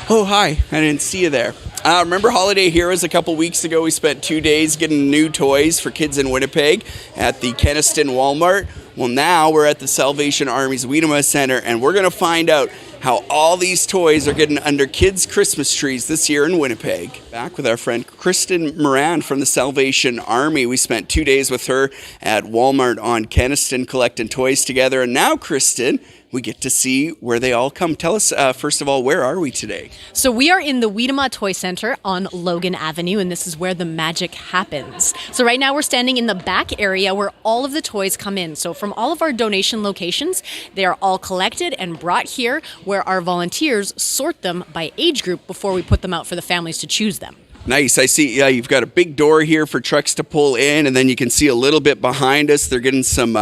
Oh, hi. I didn't see you there. Remember Holiday Heroes a couple weeks ago? We spent 2 days getting new toys for kids in Winnipeg at the Keniston Walmart. Well, now we're at the Salvation Army's Wiedema Center, and we're going to find out how all these toys are getting under kids' Christmas trees this year in Winnipeg. Back with our friend Kristen Moran from the Salvation Army. We spent 2 days with her at Walmart on Keniston collecting toys together. And now, Kristen, we get to see where they all come. Tell us, first of all, where are we today? So we are in the Wiedema Toy Center on Logan Avenue, and this is where the magic happens. So right now we're standing in the back area where all of the toys come in. So from all of our donation locations, they are all collected and brought here where our volunteers sort them by age group before we put them out for the families to choose them. Nice. I see you've got a big door here for trucks to pull in, and then you can see a little bit behind us. They're getting some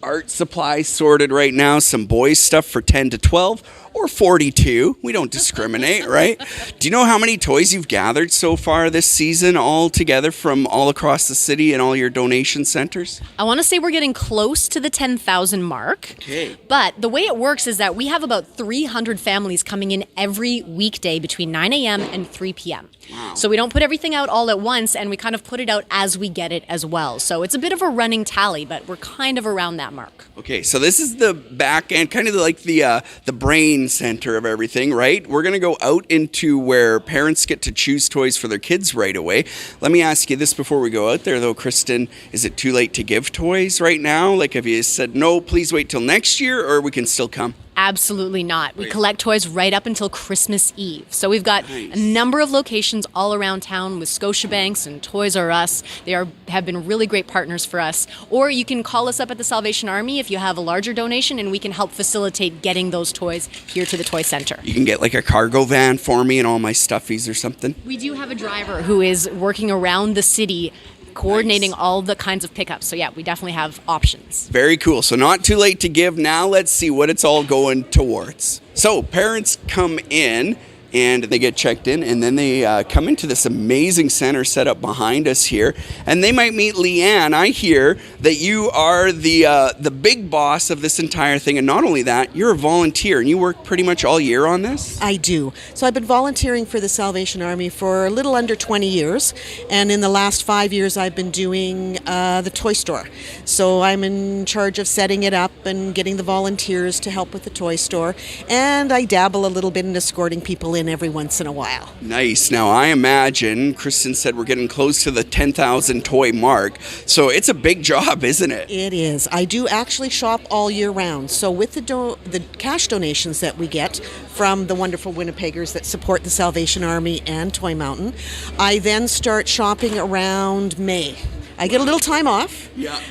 art supplies sorted right now, some boys stuff for 10 to 12 or 42. We don't discriminate, right? Do you know how many toys you've gathered so far this season all together from all across the city and all your donation centers? I want to say we're getting close to the 10,000 mark. Okay. But the way it works is that we have about 300 families coming in every weekday between 9 a.m. and 3 p.m. Wow. So we don't put everything out all at once, and we kind of put it out as we get it as well. So it's a bit of a running tally, but we're kind of around that mark. Okay, so this is the back end, kind of like the brain center of everything, right? We're going to go out into where parents get to choose toys for their kids right away. Let me ask you this before we go out there, though, Kristen. Is it too late to give toys right now? Like, have you said, no, please wait till next year, or we can still come? Absolutely not. We collect toys right up until Christmas Eve. So we've got a number of locations all around town with Scotiabanks and Toys R Us. They have been really great partners for us. Or you can call us up at the Salvation Army if you have a larger donation, and we can help facilitate getting those toys here to the Toy Center. You can get like a cargo van for me and all my stuffies or something? We do have a driver who is working around the city coordinating all the kinds of pickups. So yeah, we definitely have options. Very cool. So not too late to give. Now let's see what it's all going towards. So parents come in and they get checked in, and then they come into this amazing center set up behind us here, and they might meet Leanne. I hear that you are the big boss of this entire thing, and not only that, you're a volunteer, and you work pretty much all year on this? I do. So I've been volunteering for the Salvation Army for a little under 20 years, and in the last 5 years I've been doing the toy store. So I'm in charge of setting it up and getting the volunteers to help with the toy store, and I dabble a little bit in escorting people in every once in a while. Nice. Now I imagine, Kristen said we're getting close to the 10,000 toy mark, so it's a big job, isn't it? It is. I do actually shop all year round. So with the cash donations that we get from the wonderful Winnipeggers that support the Salvation Army and Toy Mountain, I then start shopping around May. I get a little time off,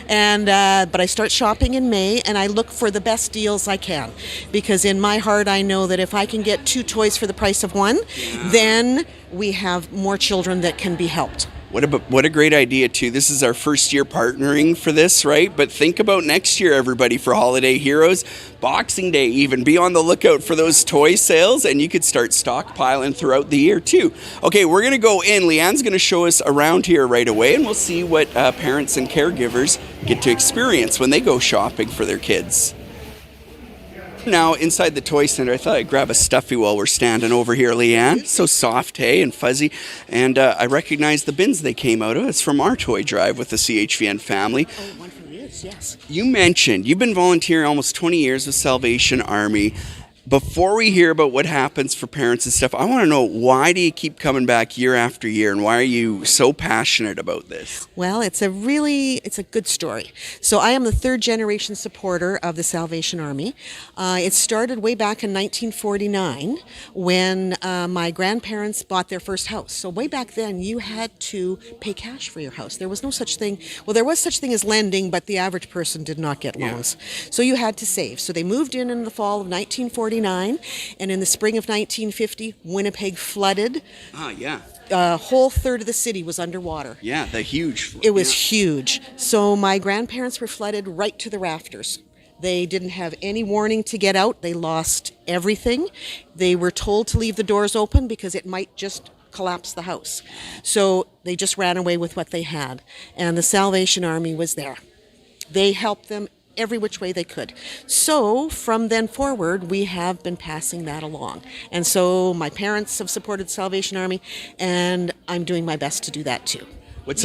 and but I start shopping in May, and I look for the best deals I can, because in my heart I know that if I can get 2 toys for the price of 1, then we have more children that can be helped. What a great idea, too. This is our first year partnering for this, right? But think about next year, everybody, for Holiday Heroes. Boxing Day even. Be on the lookout for those toy sales, and you could start stockpiling throughout the year, too. Okay, we're going to go in. Leanne's going to show us around here right away, and we'll see what parents and caregivers get to experience when they go shopping for their kids. Now, inside the toy center, I thought I'd grab a stuffy while we're standing over here, Leanne. So soft, hey, and fuzzy. And I recognize the bins they came out of. It's from our toy drive with the CHVN family. Oh, one from this, yes. You mentioned you've been volunteering almost 20 years with Salvation Army. Before we hear about what happens for parents and stuff, I want to know, why do you keep coming back year after year, and why are you so passionate about this? Well, it's a good story. So I am the 3rd generation supporter of the Salvation Army. It started way back in 1949 when my grandparents bought their first house. So way back then, you had to pay cash for your house. There was no such thing. Well, there was such thing as lending, but the average person did not get loans. So you had to save. So they moved in the fall of 1949. And in the spring of 1950, Winnipeg flooded. A whole third of the city was underwater. Yeah, the huge. It was huge. So my grandparents were flooded right to the rafters. They didn't have any warning to get out. They lost everything. They were told to leave the doors open because it might just collapse the house. So they just ran away with what they had. And the Salvation Army was there. They helped them every which way they could. So from then forward, we have been passing that along. And so my parents have supported the Salvation Army, and I'm doing my best to do that too. What's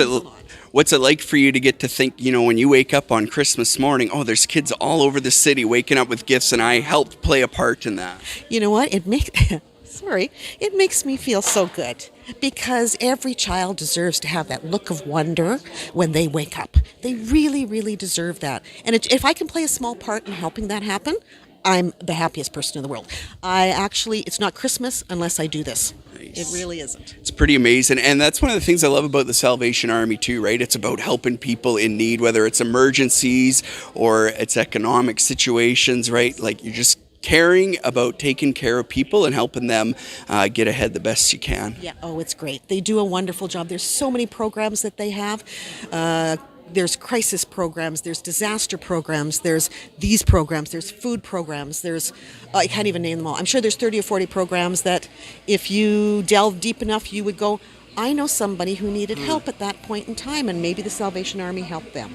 it like for you to get to think, when you wake up on Christmas morning, oh, there's kids all over the city waking up with gifts, and I helped play a part in that? You know what? It makes me feel so good, because every child deserves to have that look of wonder when they wake up. They really, really deserve that. And if I can play a small part in helping that happen, I'm the happiest person in the world. It's not Christmas unless I do this. Nice. It really isn't. It's pretty amazing. And that's one of the things I love about the Salvation Army too, right? It's about helping people in need, whether it's emergencies or it's economic situations, right? Like, you're just caring about taking care of people and helping them get ahead the best you can. Yeah. Oh, it's great. They do a wonderful job. There's so many programs that they have. There's crisis programs, there's disaster programs, there's these programs, there's food programs, I can't even name them all. I'm sure there's 30 or 40 programs that if you delve deep enough, you would go, I know somebody who needed help at that point in time, and maybe the Salvation Army helped them.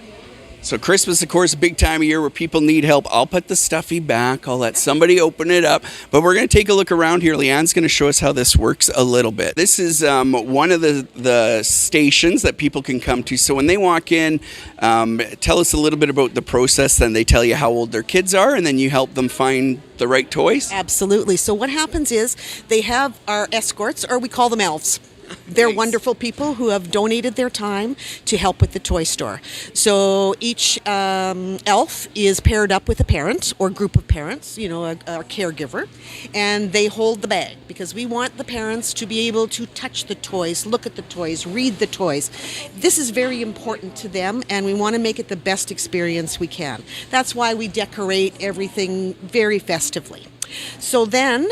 So Christmas, of course, a big time of year where people need help. I'll put the stuffy back. I'll let somebody open it up. But we're going to take a look around here. Leanne's going to show us how this works a little bit. This is one of the stations that people can come to. So when they walk in, tell us a little bit about the process. Then they tell you how old their kids are, and then you help them find the right toys. Absolutely. So what happens is they have our escorts, or we call them elves. They're Nice. Wonderful people who have donated their time to help with the toy store. So each elf is paired up with a parent or group of parents, a caregiver, and they hold the bag, because we want the parents to be able to touch the toys, look at the toys, read the toys. This is very important to them, and we want to make it the best experience we can. That's why we decorate everything very festively. So then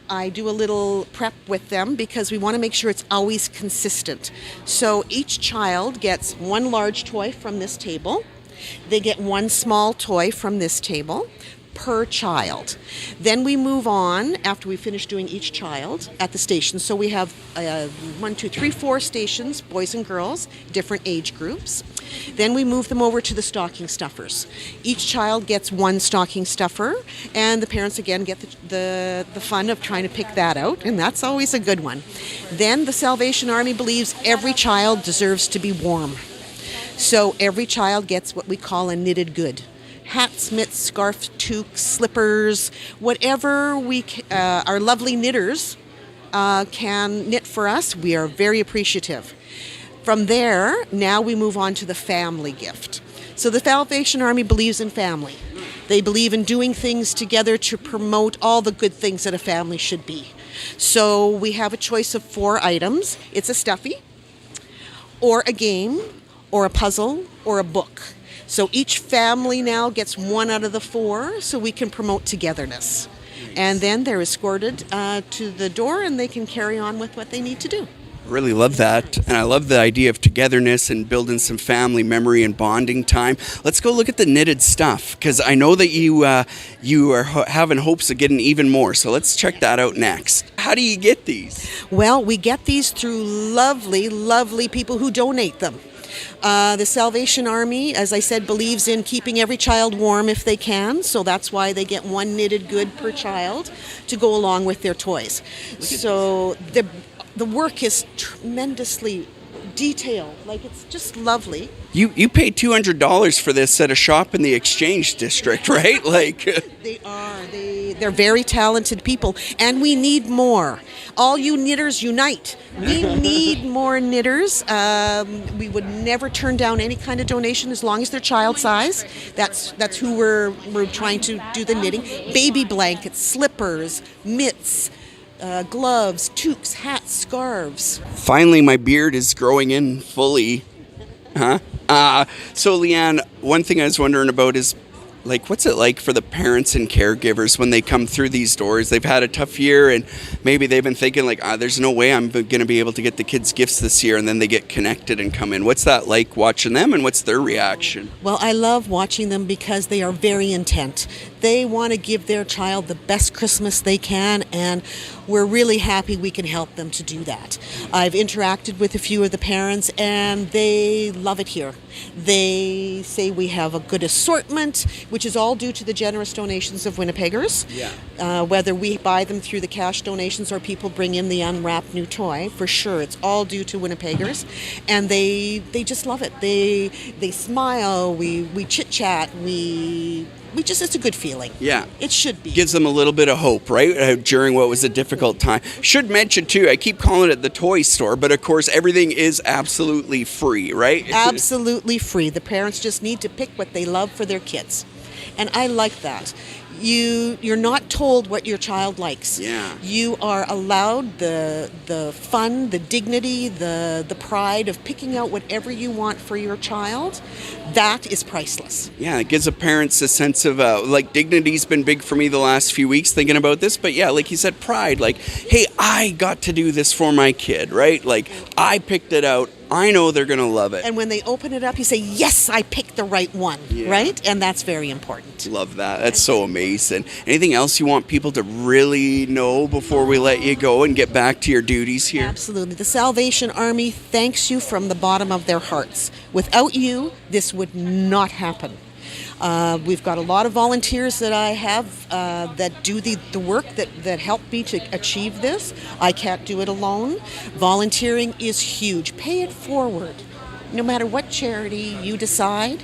I do a little prep with them, because we want to make sure it's always consistent. So each child gets one large toy from this table. They get one small toy from this table per child. Then we move on after we finish doing each child at the station. So we have 4 stations, boys and girls, different age groups. Then we move them over to the stocking stuffers. Each child gets one stocking stuffer, and the parents again get the fun of trying to pick that out, and that's always a good one. Then the Salvation Army believes every child deserves to be warm. So every child gets what we call a knitted good. Hats, mitts, scarf, toques, slippers, whatever our lovely knitters can knit for us, we are very appreciative. From there, now we move on to the family gift. So the Salvation Army believes in family. They believe in doing things together to promote all the good things that a family should be. So we have a choice of 4 items. It's a stuffy, or a game, or a puzzle, or a book. So each family now gets 1 out of the 4, so we can promote togetherness. And then they're escorted to the door, and they can carry on with what they need to do. Really love that, and I love the idea of togetherness and building some family memory and bonding time. Let's go look at the knitted stuff, because I know that you are having hopes of getting even more, so let's check that out next. How do you get these? Well, we get these through lovely, lovely people who donate them. The Salvation Army, as I said, believes in keeping every child warm if they can, so that's why they get 1 knitted good per child to go along with their toys. So the work is tremendously detailed, like it's just lovely. You paid $200 for this at a shop in the Exchange District, right? They're very talented people, and we need more. All you knitters unite. We need more knitters. We would never turn down any kind of donation as long as they're child size. That's who we're trying to do the knitting. Baby blankets, slippers, mitts, gloves, toques, hats, scarves. Finally, my beard is growing in fully. So Leanne, one thing I was wondering about is, what's it like for the parents and caregivers when they come through these doors? They've had a tough year, and maybe they've been thinking there's no way I'm going to be able to get the kids gifts this year, and then they get connected and come in. What's that like watching them, and what's their reaction? Well, I love watching them because they are very intent. they want to give their child the best Christmas they can, and we're really happy we can help them to do that. I've interacted with a few of the parents, and they love it here. They say we have a good assortment, which is all due to the generous donations of Winnipeggers. Whether we buy them through the cash donations or people bring in the unwrapped new toy, for sure, it's all due to Winnipeggers, and they just love it. They smile. We chit chat. It's a good feeling. Yeah. It should be. Gives them a little bit of hope, right? During what was a difficult time. Should mention, too, I keep calling it the toy store, but of course, everything is absolutely free, right? Absolutely free. The parents just need to pick what they love for their kids. And I like that. You're not told what your child likes. Yeah. You are allowed the fun, the dignity, the pride of picking out whatever you want for your child. That is priceless. Yeah, it gives the parents a sense of, dignity's been big for me the last few weeks thinking about this, but yeah, like you said, pride. Like, hey, I got to do this for my kid, right? Like, I picked it out. I know they're going to love it. And when they open it up, you say, yes, I picked the right one, right? And that's very important. Love that. That's so amazing. Anything else you want people to really know before we let you go and get back to your duties here? Absolutely. The Salvation Army thanks you from the bottom of their hearts. Without you, this would not happen. We've got a lot of volunteers that I have that do the work that help me to achieve this. I can't do it alone. Volunteering is huge. Pay it forward. No matter what charity you decide,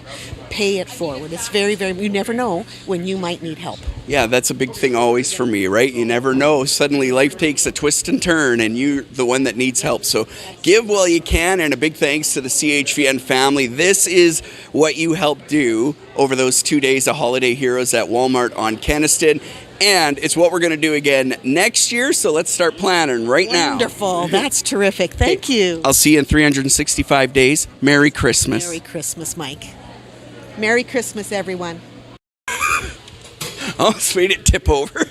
pay it forward. It's very, very, you never know when you might need help. Yeah, that's a big thing always for me, right? You never know. Suddenly life takes a twist and turn and you're the one that needs help. So give while you can, and a big thanks to the CHVN family. This is what you helped do over those 2 days of Holiday Heroes at Walmart on Kenaston. And it's what we're going to do again next year, so let's start planning right now. Wonderful. That's terrific. Thank you. I'll see you in 365 days. Merry Christmas. Merry Christmas, Mike. Merry Christmas, everyone. Almost made it tip over.